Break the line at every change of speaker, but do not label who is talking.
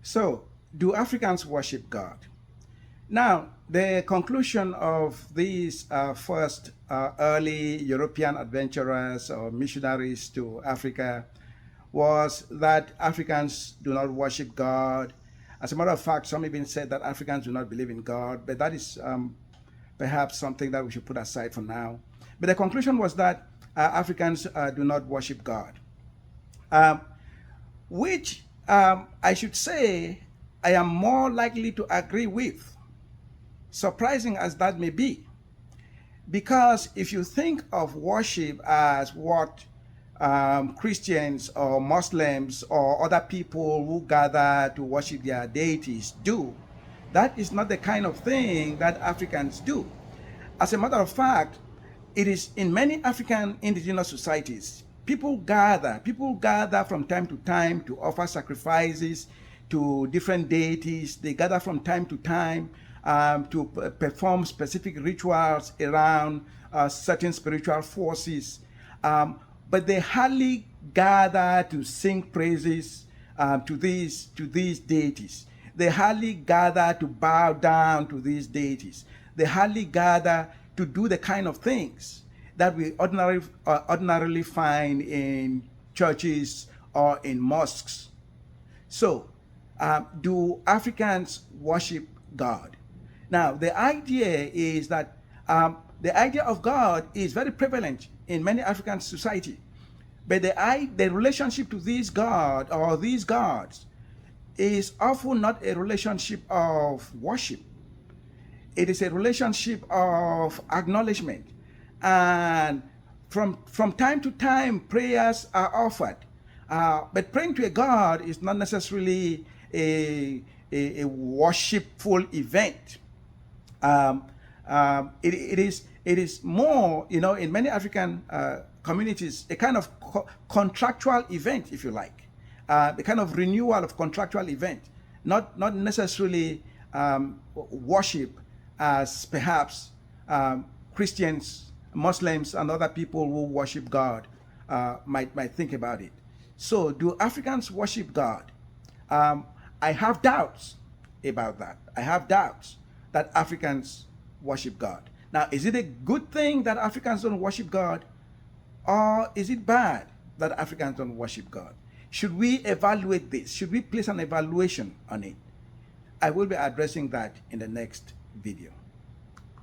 So, do Africans worship God? Now, the conclusion of these first early European adventurers or missionaries to Africa was that Africans do not worship God. As a matter of fact, some even said that Africans do not believe in God, but that is perhaps something that we should put aside for now. But the conclusion was that Africans do not worship God, um, which I should say I am more likely to agree with, surprising as that may be. Because if you think of worship as what Christians or Muslims or other people who gather to worship their deities do, that is not the kind of thing that Africans do. As a matter of fact, it is in many African indigenous societies, people gather from time to time to offer sacrifices to different deities. They gather from time to time to perform specific rituals around certain spiritual forces. But they hardly gather to sing praises to these deities. They hardly gather to bow down to these deities. They hardly gather to do the kind of things that we ordinarily find in churches or in mosques. So, do Africans worship God? Now, the idea is that the idea of God is very prevalent in many African society, but the relationship to this God or these gods is often not a relationship of worship. It is a relationship of acknowledgement. And from time to time, prayers are offered. But praying to a God is not necessarily a worshipful event. It is more, in many African communities, a kind of contractual event, if you like, a kind of renewal of contractual event, not necessarily worship as perhaps Christians, Muslims, and other people who worship God might think about it. So, do Africans worship God? I have doubts about that. I have doubts that Africans worship God. Now, is it a good thing that Africans don't worship God? Or is it bad that Africans don't worship God? Should we evaluate this? Should we place an evaluation on it? I will be addressing that in the next video.